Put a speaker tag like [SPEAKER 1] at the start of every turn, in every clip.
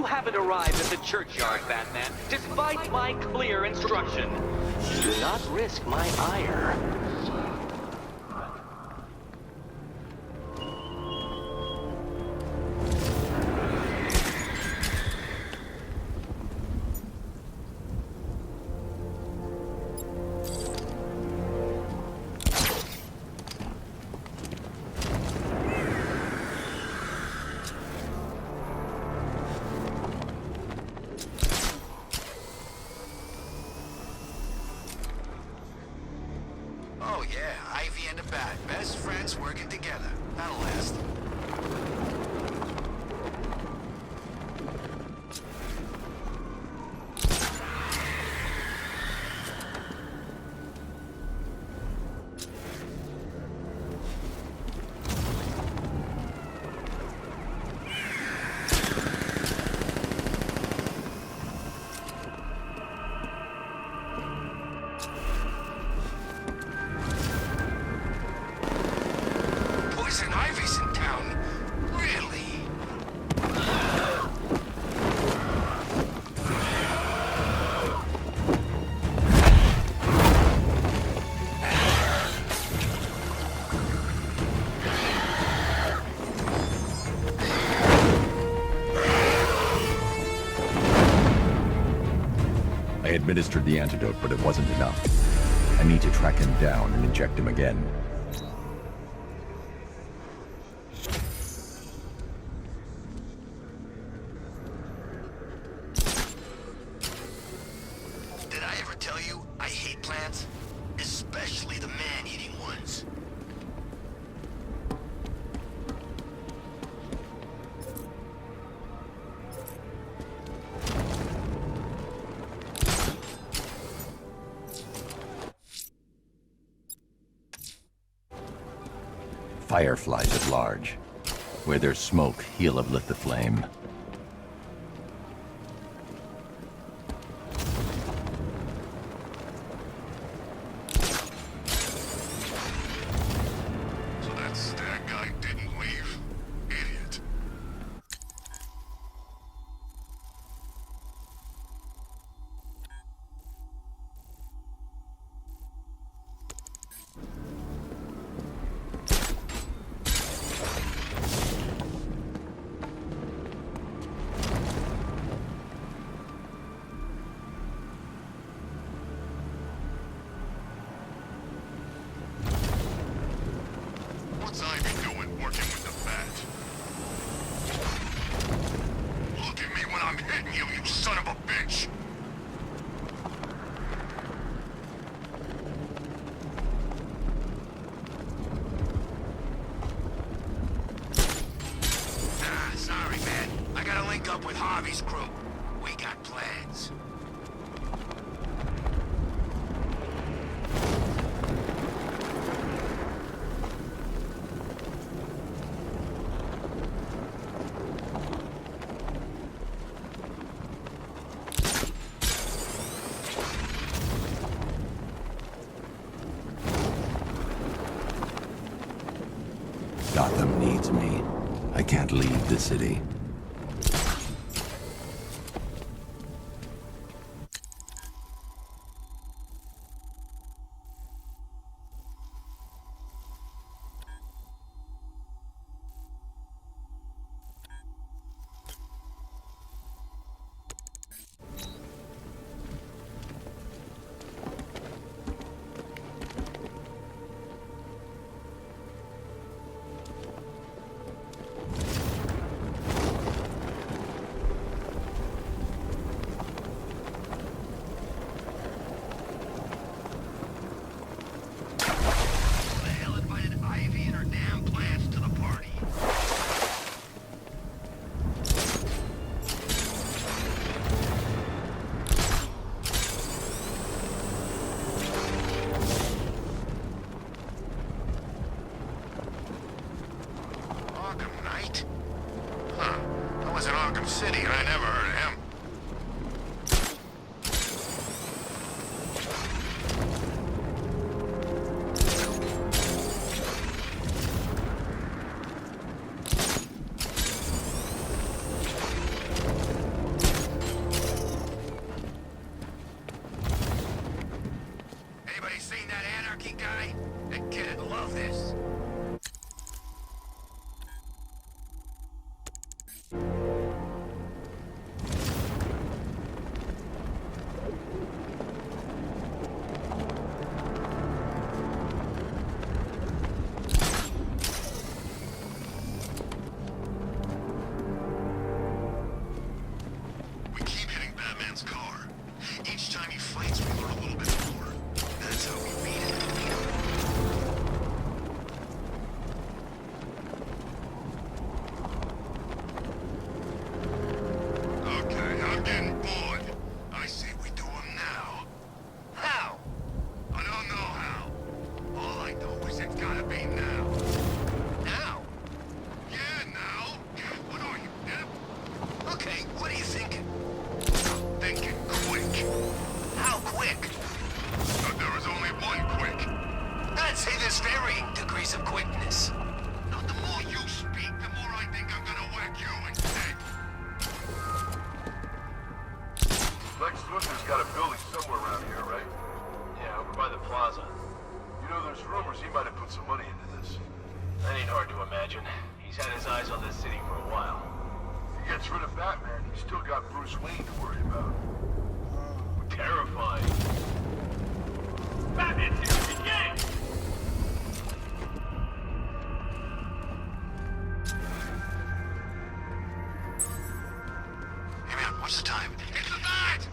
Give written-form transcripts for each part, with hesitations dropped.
[SPEAKER 1] You haven't arrived at the churchyard, Batman, despite my clear instruction. Do not risk my ire.
[SPEAKER 2] Oh yeah, Ivy and the Bat. Best friends working together. That'll last. Poison Ivy's in town. Really?
[SPEAKER 3] I administered the antidote, but it wasn't enough. I need to track him down and inject him again.
[SPEAKER 2] Did I ever tell you I hate plants? Especially the man-eating ones.
[SPEAKER 3] Fireflies at large. Where there's smoke, he'll uplift the flame.
[SPEAKER 2] So that stag guy didn't leave? Idiot. What's Ivy doing working with the Bat? Look at me when I'm hitting you, you son of a bitch! Ah, sorry, man. I gotta link up with Harvey's crew. We got plans.
[SPEAKER 3] Gotham needs me. I can't leave the city.
[SPEAKER 2] Anybody seen that anarchy guy? That kid'd love this. We keep hitting Batman's car. Each time he fights, we learn a little bit more. That's how we beat it. Okay, I'm getting bored. I say we do him now. How? I don't know how. All I know is it's gotta be now. Now? Yeah, now. What are you, deaf? Okay, what are you thinking? Thinking quick. How quick? There is only one quick. I'd say there's varying degrees of quickness. Now, the more you speak, the more I think I'm gonna whack you instead.
[SPEAKER 4] Lex Luthor's got a building somewhere around here, right?
[SPEAKER 5] Yeah, over by the plaza.
[SPEAKER 4] You know, there's rumors he might have put some money into this.
[SPEAKER 5] That ain't hard to imagine. He's had his eyes on this city for a while.
[SPEAKER 4] If he gets rid of Batman, he's still got Bruce Wayne to worry about.
[SPEAKER 5] Ooh, terrifying. Batman's here to begin!
[SPEAKER 2] Hey man, what's the time? It's the night!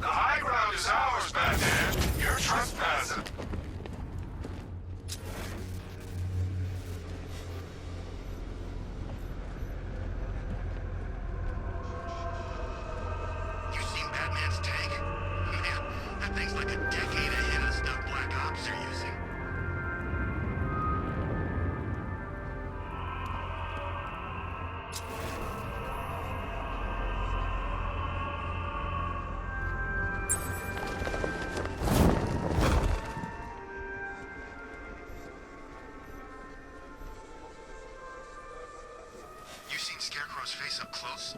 [SPEAKER 2] The high ground is ours, Batman. You're trespassing. You seen Batman's tank? Man, that thing's like a decade ahead of stuff Black Ops are using. You seen Scarecrow's face up close?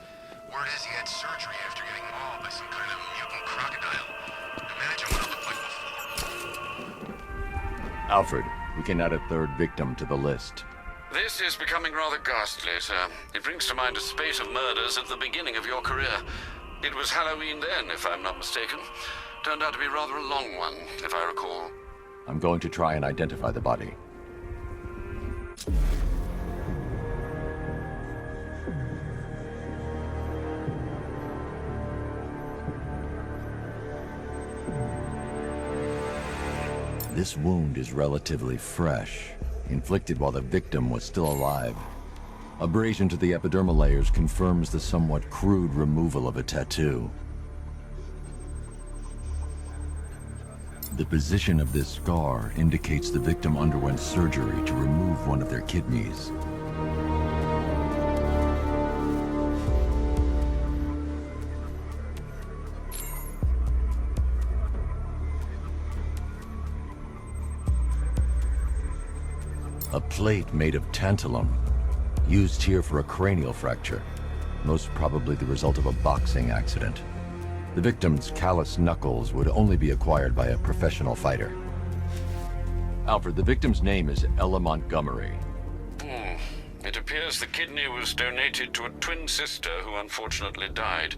[SPEAKER 2] Word is he had surgery after getting mauled by some kind of mutant crocodile. Imagine what it looked like before.
[SPEAKER 3] Alfred, we can add a third victim to the list.
[SPEAKER 6] This is becoming rather ghastly, sir. It brings to mind a spate of murders at the beginning of your career. It was Halloween then, if I'm not mistaken. Turned out to be rather a long one, if I recall.
[SPEAKER 3] I'm going to try and identify the body. This wound is relatively fresh, inflicted while the victim was still alive. Abrasion to the epidermal layers confirms the somewhat crude removal of a tattoo. The position of this scar indicates the victim underwent surgery to remove one of their kidneys. A plate made of tantalum, used here for a cranial fracture, most probably the result of a boxing accident. The victim's calloused knuckles would only be acquired by a professional fighter. Alfred, the victim's name is Ella Montgomery.
[SPEAKER 6] It appears the kidney was donated to a twin sister who unfortunately died.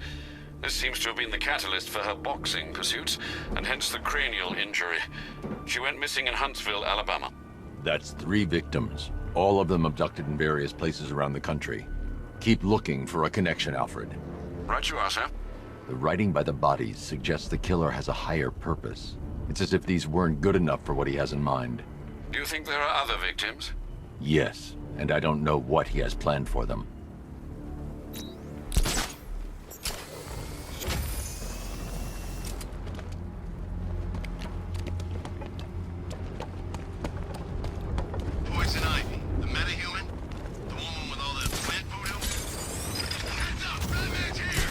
[SPEAKER 6] This seems to have been the catalyst for her boxing pursuits, and hence the cranial injury. She went missing in Huntsville, Alabama.
[SPEAKER 3] That's 3 victims, all of them abducted in various places around the country. Keep looking for a connection, Alfred.
[SPEAKER 6] Right you are, sir.
[SPEAKER 3] The writing by the bodies suggests the killer has a higher purpose. It's as if these weren't good enough for what he has in mind.
[SPEAKER 6] Do you think there are other victims?
[SPEAKER 3] Yes, and I don't know what he has planned for them.
[SPEAKER 2] Poison Ivy, the metahuman? The woman with all the plant voodoo? Heads up, Batman's here!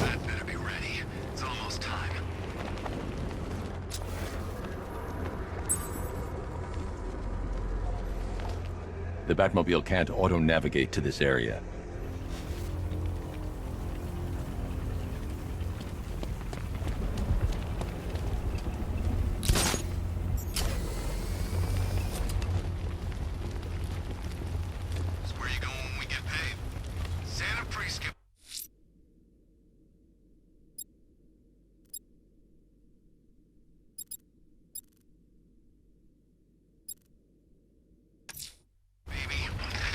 [SPEAKER 2] Bat better be ready. It's almost time.
[SPEAKER 3] The Batmobile can't auto-navigate to this area.
[SPEAKER 2] It's where you go when we get paid. Santa pre-skip.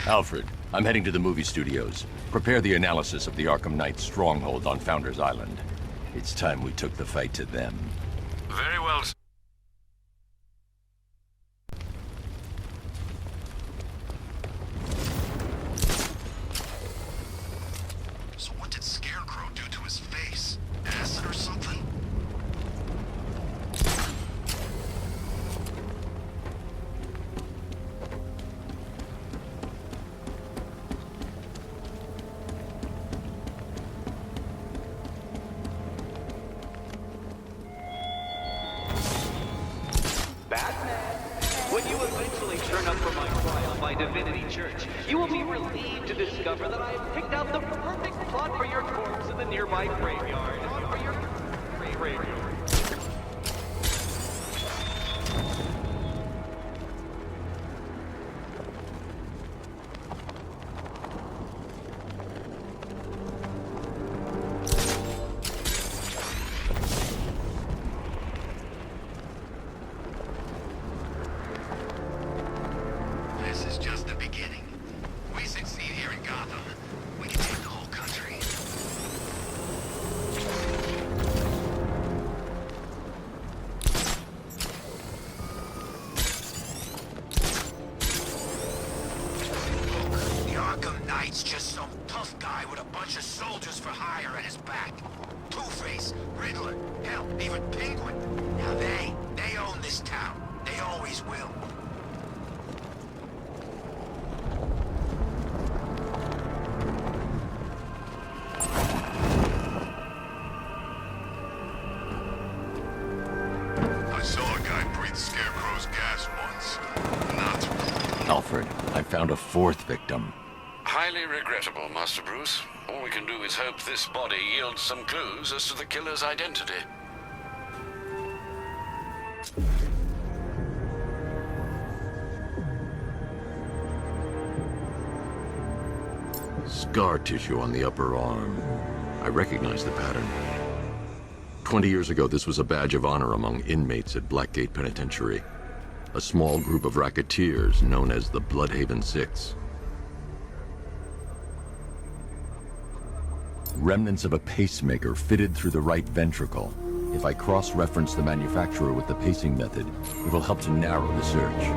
[SPEAKER 3] Alfred, I'm heading to the movie studios. Prepare the analysis of the Arkham Knight's stronghold on Founders Island. It's time we took the fight to them.
[SPEAKER 6] Very well, sir.
[SPEAKER 2] So what did Scarecrow do to his face? Acid or something?
[SPEAKER 1] Batman, when you eventually turn up for my trial by Divinity Church, you will be relieved to discover that I have picked out the perfect plot for your corpse in the nearby graveyard. For your graveyard.
[SPEAKER 2] This is just the beginning. We succeed here in Gotham. We can take the whole country. Look, the Arkham Knight's just some tough guy with a bunch of soldiers for hire at his back. Two-Face, Riddler, hell, even Penguin. Now they own this town. They always will. I saw a guy breathe Scarecrow's gas once. Not.
[SPEAKER 3] Alfred, I found a 4th victim.
[SPEAKER 6] Highly regrettable, Master Bruce. All we can do is hope this body yields some clues as to the killer's identity.
[SPEAKER 3] Scar tissue on the upper arm. I recognize the pattern. 20 years ago, this was a badge of honor among inmates at Blackgate Penitentiary. A small group of racketeers known as the Bloodhaven Six. Remnants of a pacemaker fitted through the right ventricle. If I cross-reference the manufacturer with the pacing method, it will help to narrow the search.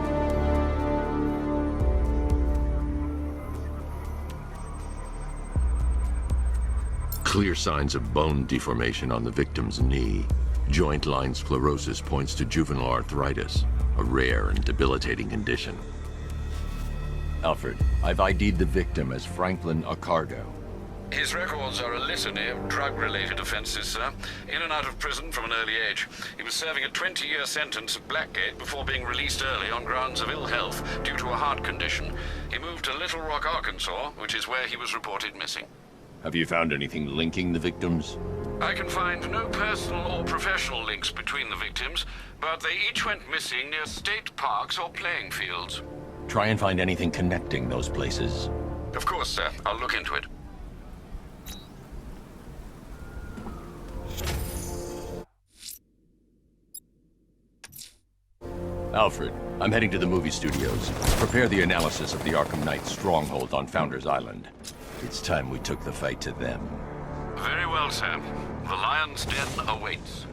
[SPEAKER 3] Clear signs of bone deformation on the victim's knee. Joint line sclerosis points to juvenile arthritis, a rare and debilitating condition. Alfred, I've ID'd the victim as Franklin Accardo.
[SPEAKER 6] His records are a litany of drug-related offenses, sir. In and out of prison from an early age. He was serving a 20-year sentence at Blackgate before being released early on grounds of ill health due to a heart condition. He moved to Little Rock, Arkansas, which is where he was reported missing.
[SPEAKER 3] Have you found anything linking the victims?
[SPEAKER 6] I can find no personal or professional links between the victims, but they each went missing near state parks or playing fields.
[SPEAKER 3] Try and find anything connecting those places.
[SPEAKER 6] Of course, sir. I'll look into it.
[SPEAKER 3] Alfred, I'm heading to the movie studios. Prepare the analysis of the Arkham Knight's stronghold on Founders Island. It's time we took the fight to them.
[SPEAKER 6] Very well, sir. The Lion's Den awaits.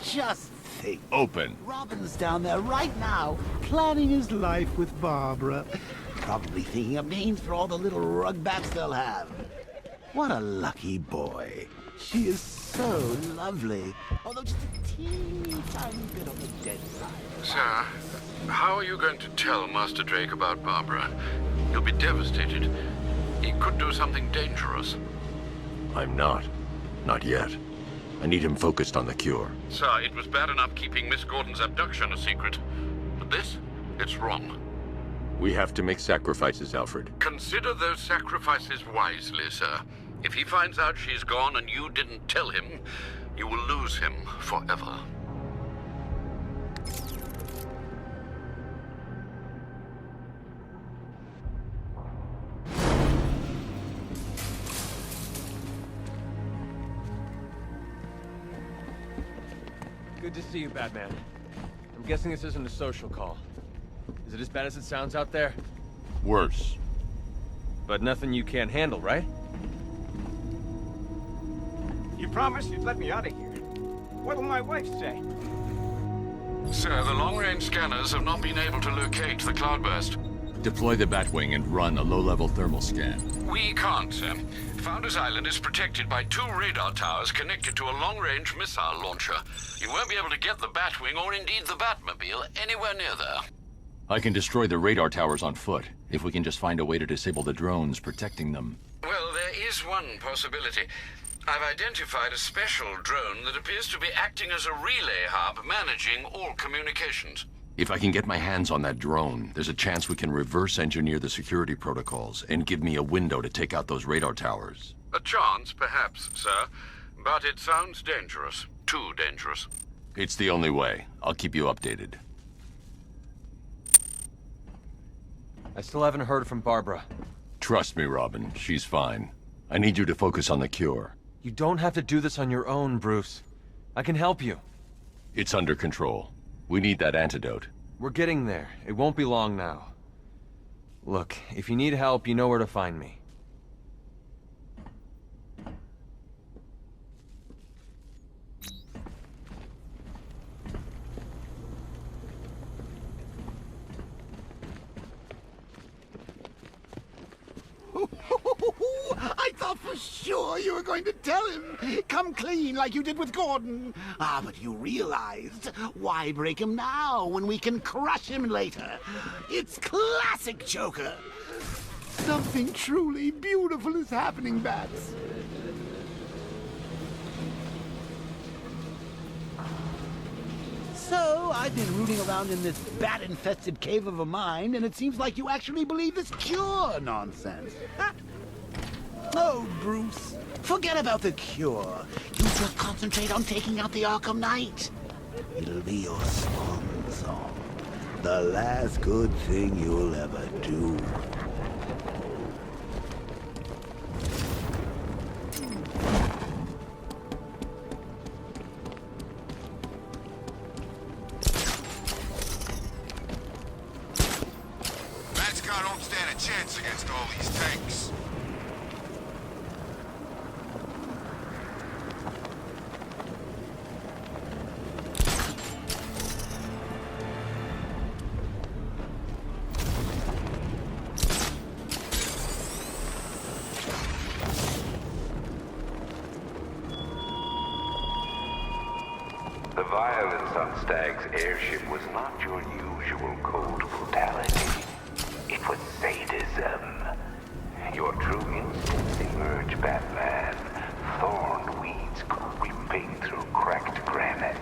[SPEAKER 7] Just think.
[SPEAKER 3] Open.
[SPEAKER 7] Robin's down there right now, planning his life with Barbara. Probably thinking of names for all the little rugbacks they'll have. What a lucky boy. She is so lovely. Although just a teeny tiny bit on the dead side.
[SPEAKER 6] Sir, how are you going to tell Master Drake about Barbara? He'll be devastated. He could do something dangerous.
[SPEAKER 3] I'm not. Not yet. I need him focused on the cure.
[SPEAKER 6] Sir, it was bad enough keeping Miss Gordon's abduction a secret. But this? It's wrong.
[SPEAKER 3] We have to make sacrifices, Alfred.
[SPEAKER 6] Consider those sacrifices wisely, sir. If he finds out she's gone and you didn't tell him, you will lose him forever.
[SPEAKER 8] Good to see you, Batman. I'm guessing this isn't a social call. Is it as bad as it sounds out there?
[SPEAKER 3] Worse.
[SPEAKER 8] But nothing you can't handle, right?
[SPEAKER 9] You promised you'd let me out of here. What'll my wife say?
[SPEAKER 6] Sir, the long-range scanners have not been able to locate the cloudburst.
[SPEAKER 3] Deploy the Batwing and run a low-level thermal scan.
[SPEAKER 6] We can't, sir. Founders Island is protected by 2 radar towers connected to a long-range missile launcher. You won't be able to get the Batwing or indeed the Batmobile anywhere near there.
[SPEAKER 3] I can destroy the radar towers on foot, if we can just find a way to disable the drones protecting them.
[SPEAKER 6] Well, there is one possibility. I've identified a special drone that appears to be acting as a relay hub managing all communications.
[SPEAKER 3] If I can get my hands on that drone, there's a chance we can reverse engineer the security protocols and give me a window to take out those radar towers.
[SPEAKER 6] A chance, perhaps, sir. But it sounds dangerous. Too dangerous.
[SPEAKER 3] It's the only way. I'll keep you updated.
[SPEAKER 8] I still haven't heard from Barbara.
[SPEAKER 3] Trust me, Robin. She's fine. I need you to focus on the cure.
[SPEAKER 8] You don't have to do this on your own, Bruce. I can help you.
[SPEAKER 3] It's under control. We need that antidote.
[SPEAKER 8] We're getting there. It won't be long now. Look, if you need help, you know where to find me.
[SPEAKER 7] I thought for sure you were going to tell him. Come clean like you did with Gordon. Ah, but you realized. Why break him now when we can crush him later? It's classic Joker. Something truly beautiful is happening, Bats. So, I've been rooting around in this bat-infested cave of a mind, and it seems like you actually believe this cure nonsense. Oh, Bruce, forget about the cure. You just concentrate on taking out the Arkham Knight. It'll be your swan song. The last good thing you'll ever do.
[SPEAKER 2] Let's go. car don't stand a chance against all these tanks.
[SPEAKER 10] The violence on Stag's airship was not your usual cold brutality. It was sadism. Your true instincts emerge, Batman. Thorn weeds creeping through cracked granite.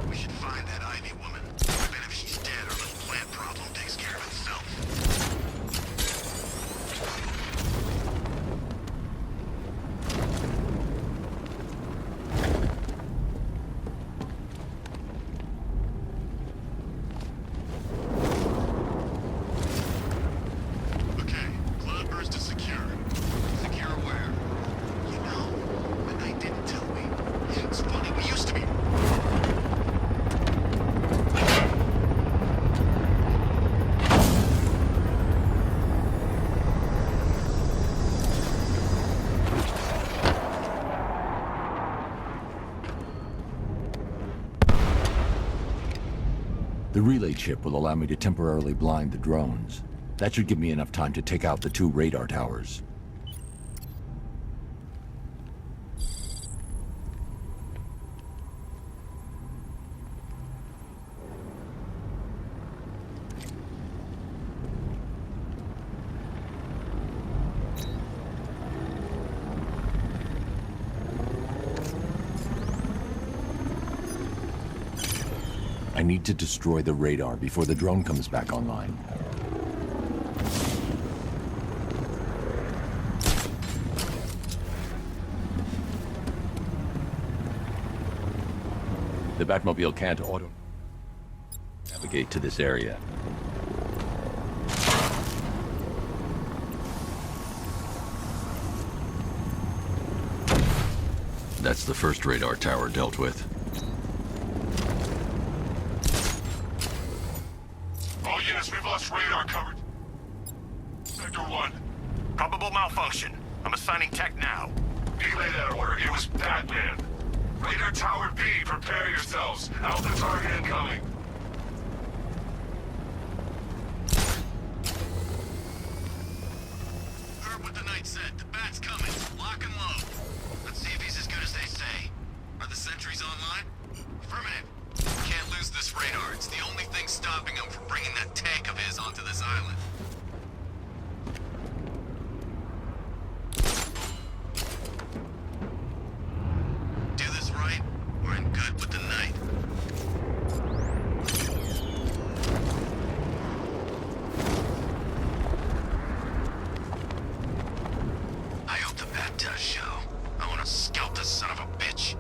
[SPEAKER 2] We should find that Ivy woman. I bet if she's dead, our little plant problem takes care of itself. Okay, cloudburst is secure. Secure where? You know, the night didn't tell me. It's funny, we used to be.
[SPEAKER 3] The relay chip will allow me to temporarily blind the drones. That should give me enough time to take out the 2 radar towers. I need to destroy the radar before the drone comes back online. The Batmobile can't auto-navigate to this area. That's the first radar tower dealt with.
[SPEAKER 2] All units, we've lost radar covered. Sector 1. Probable malfunction. I'm assigning tech now. Relay that order. It was Batman. Radar Tower B, prepare yourselves. Alpha target incoming. Heard what the knight said. The bat's coming. Lock and load. Let's see if he's as good as they say. Are the sentries online? Affirmative. Can't lose this radar. It's the only thing stopping him from bringing that tank of his onto this island. Do this right, we're in good with the night. I hope the bat does show. I want to scalp this son of a bitch.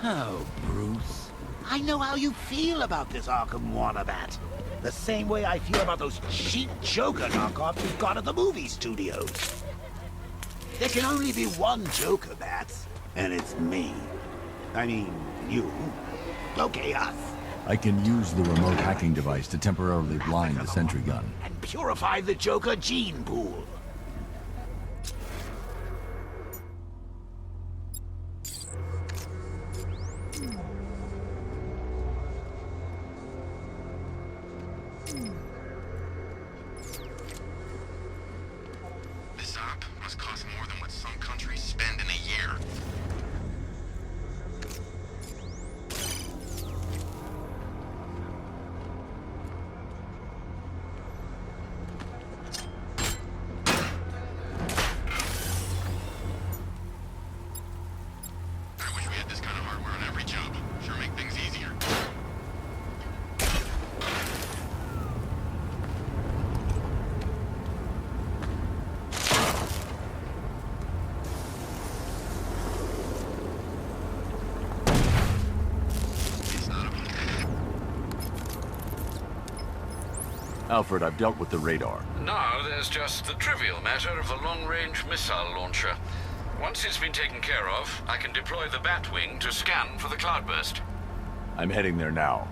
[SPEAKER 7] Oh, Bruce. I know how you feel about this Arkham Wannabat. The same way I feel about those cheap Joker knockoffs we've got at the movie studios. There can only be one Joker, Bats, and it's me. I mean, you. Okay, us.
[SPEAKER 3] I can use the remote hacking device to temporarily blind the sentry gun.
[SPEAKER 7] And purify the Joker gene pool.
[SPEAKER 2] This op must cost more than what some countries spend in a year. I wish we had this kind of hardware on every job. Sure make things easier. It's not a...
[SPEAKER 3] Alfred, I've dealt with the radar.
[SPEAKER 6] Now there's just the trivial matter of the long-range missile launcher. Once it's been taken care of, I can deploy the Batwing to scan for the cloudburst.
[SPEAKER 3] I'm heading there now.